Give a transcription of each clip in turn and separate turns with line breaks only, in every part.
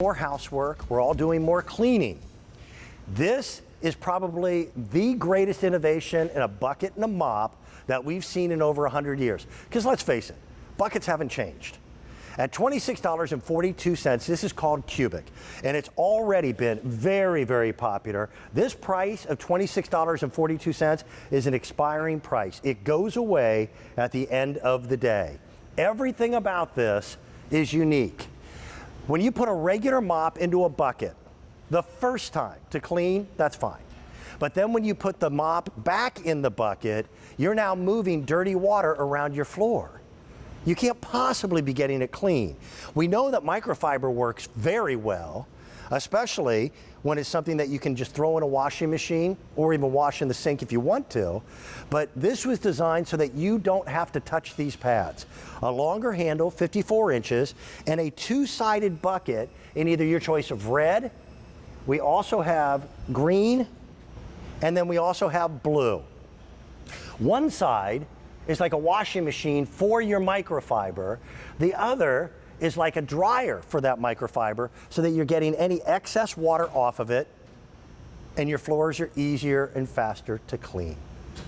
more housework. We're all doing more cleaning. This is probably the greatest innovation in a bucket and a mop that we've seen in over 100 years. Because let's face it, buckets haven't changed. At $26.42, this is called Kubic, and it's already been very, very popular. This price of $26.42 is an expiring price. It goes away at the end of the day. Everything about this is unique. When you put a regular mop into a bucket, the first time to clean, that's fine. But then when you put the mop back in the bucket, you're now moving dirty water around your floor. You can't possibly be getting it clean. We know that microfiber works very well, especially when it's something that you can just throw in a washing machine or even wash in the sink if you want to. But this was designed so that you don't have to touch these pads. A longer handle, 54 inches, and a two-sided bucket in either your choice of red. We also have green, and then we also have blue. One side is like a washing machine for your microfiber. The other is like a dryer for that microfiber so that you're getting any excess water off of it and your floors are easier and faster to clean.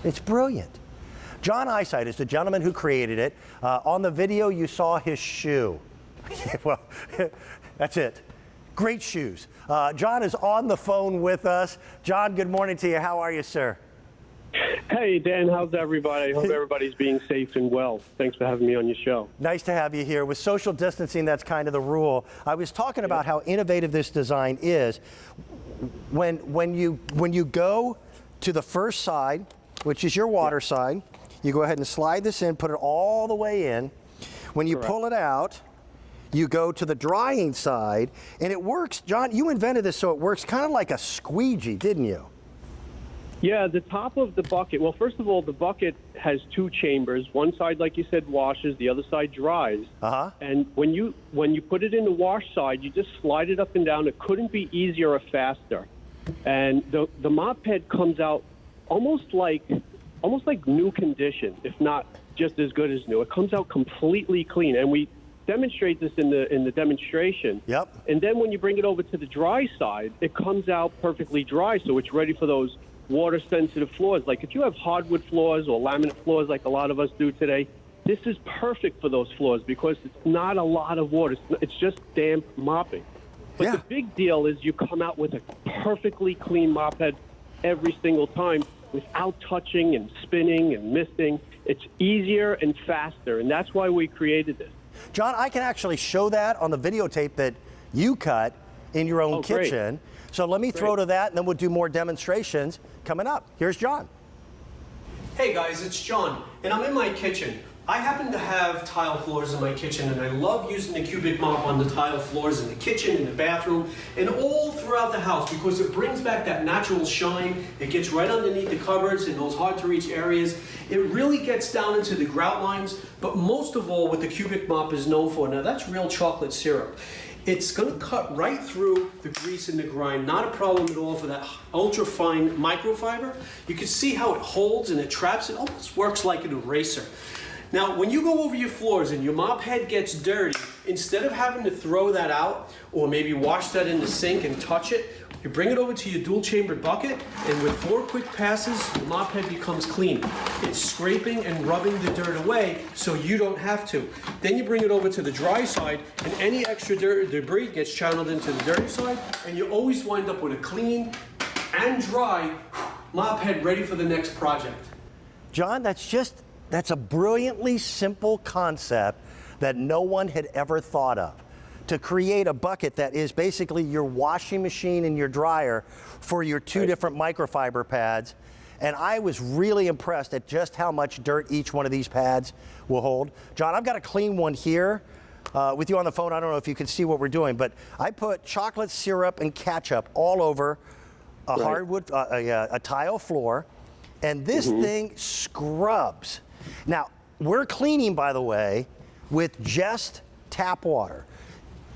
It's brilliant. John Eyesight is the gentleman who created it. On the video, you saw his shoe. Well, that's it. Great shoes. John is on the phone with us. John, good morning to you. How are you, sir?
Hey, Dan, how's everybody? I hope everybody's being safe and well. Thanks for having me on your show.
Nice to have you here. With social distancing, that's kind of the rule. I was talking about how innovative this design is. When you go to the first side, which is your water side, you go ahead and slide this in, put it all the way in. When you pull it out, you go to the drying side, and it works. John, you invented this so it works kind of like a squeegee, didn't you?
Yeah, the top of the bucket, well, first of all, the bucket has two chambers. One side, like you said, washes, the other side dries. And when you put it in the wash side, you just slide it up and down. It couldn't be easier or faster. And the mop head comes out almost like new condition, if not just as good as new. It comes out completely clean, and we demonstrate this in the demonstration.
Yep.
And then when you bring it over to the dry side, it comes out perfectly dry, so it's ready for those water-sensitive floors. Like if you have hardwood floors or laminate floors like a lot of us do today, this is perfect for those floors because it's not a lot of water. It's just damp mopping. But the big deal is you come out with a perfectly clean mop head every single time without touching and spinning and misting. It's easier and faster, and that's why we created this.
John, I can actually show that on the videotape that you cut in your own kitchen. Great. So let me throw to that, and then we'll do more demonstrations coming up. Here's John.
Hey guys, it's John, and I'm in my kitchen. I happen to have tile floors in my kitchen, and I love using the Kubic mop on the tile floors in the kitchen, in the bathroom, and all throughout the house because it brings back that natural shine. It gets right underneath the cupboards in those hard-to-reach areas. It really gets down into the grout lines, but most of all, what the Kubic mop is known for, now that's real chocolate syrup. It's going to cut right through the grease and the grime. Not a problem at all for that ultra fine microfiber. You can see how it holds and it traps. It almost works like an eraser. Now, when you go over your floors and your mop head gets dirty, instead of having to throw that out or maybe wash that in the sink and touch it, you bring it over to your dual-chambered bucket, and with 4 quick passes, the mop head becomes clean. It's scraping and rubbing the dirt away so you don't have to. Then you bring it over to the dry side, and any extra debris gets channeled into the dirty side, and you always wind up with a clean and dry mop head ready for the next project.
John, that's a brilliantly simple concept that no one had ever thought of. To create a bucket that is basically your washing machine and your dryer for your two different microfiber pads. And I was really impressed at just how much dirt each one of these pads will hold. John, I've got a clean one here with you on the phone. I don't know if you can see what we're doing, but I put chocolate syrup and ketchup all over a hardwood, a tile floor, and this thing scrubs. Now, we're cleaning, by the way, with just tap water.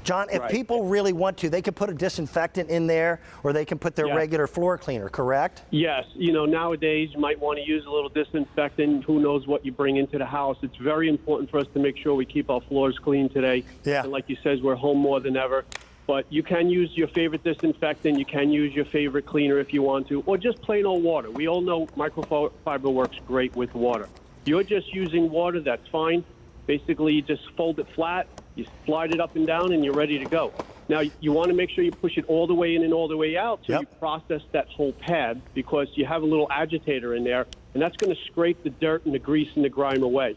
John, if people really want to, they can put a disinfectant in there, or they can put their regular floor cleaner, correct?
Yes. You know, nowadays you might want to use a little disinfectant. Who knows what you bring into the house. It's very important for us to make sure we keep our floors clean today. Yeah. And like you said, we're home more than ever. But you can use your favorite disinfectant. You can use your favorite cleaner if you want to, or just plain old water. We all know microfiber works great with water. You're just using water, that's fine. Basically, you just fold it flat, you slide it up and down, and you're ready to go. Now, you want to make sure you push it all the way in and all the way out so you process that whole pad, because you have a little agitator in there, and that's going to scrape the dirt and the grease and the grime away.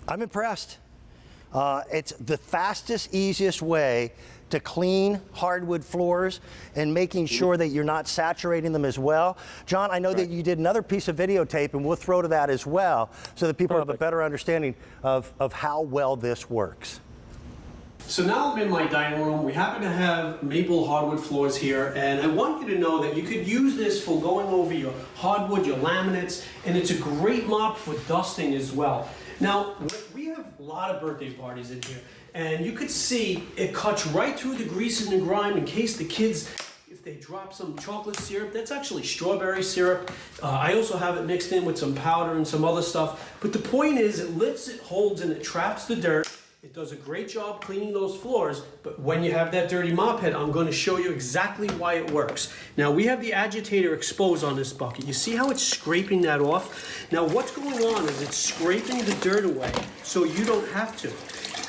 I'm impressed. It's the fastest, easiest way to clean hardwood floors and making sure that you're not saturating them as well. John, I know that you did another piece of videotape, and we'll throw to that as well so that people have a better understanding of how well this works.
So now I'm in my dining room. We happen to have maple hardwood floors here, and I want you to know that you could use this for going over your hardwood, your laminates, and it's a great mop for dusting as well. Now, we have a lot of birthday parties in here, and you could see it cuts right through the grease and the grime in case the kids, if they drop some chocolate syrup, that's actually strawberry syrup. I also have it mixed in with some powder and some other stuff. But the point is, it lifts, it holds, and it traps the dirt. It does a great job cleaning those floors, but when you have that dirty mop head, I'm going to show you exactly why it works. Now, we have the agitator exposed on this bucket. You see how it's scraping that off? Now, what's going on is it's scraping the dirt away so you don't have to.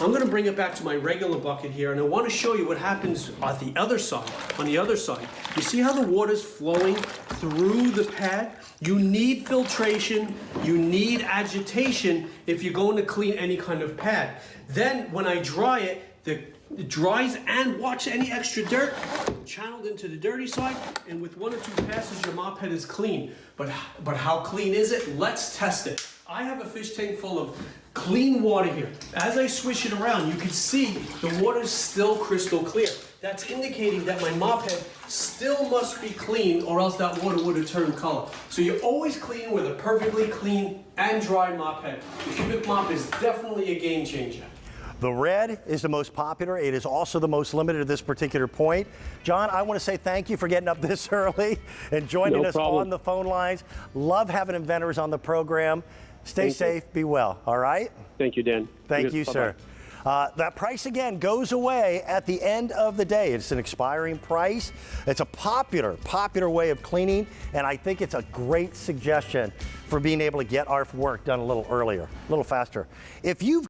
I'm going to bring it back to my regular bucket here, and I want to show you what happens on the other side. On the other side, you see how the water's flowing through the pad? You need filtration, you need agitation if you're going to clean any kind of pad. Then when I dry it, it dries, and watch any extra dirt channeled into the dirty side, and with 1 or 2 passes your mop head is clean. But how clean is it? Let's test it. I have a fish tank full of clean water here. As I swish it around, you can see the water is still crystal clear. That's indicating that my mop head still must be clean, or else that water would have turned color. So you're always cleaning with a perfectly clean and dry mop head. The Kubic mop is definitely a game changer.
The red is the most popular. It is also the most limited at this particular point. John, I want to say thank you for getting up this early and joining us on the phone lines. Love having inventors on the program. Stay safe, be well, all right?
Thank you, Dan.
Thank you, sir. That price, again, goes away at the end of the day. It's an expiring price. It's a popular way of cleaning, and I think it's a great suggestion for being able to get our work done a little earlier, a little faster. If you've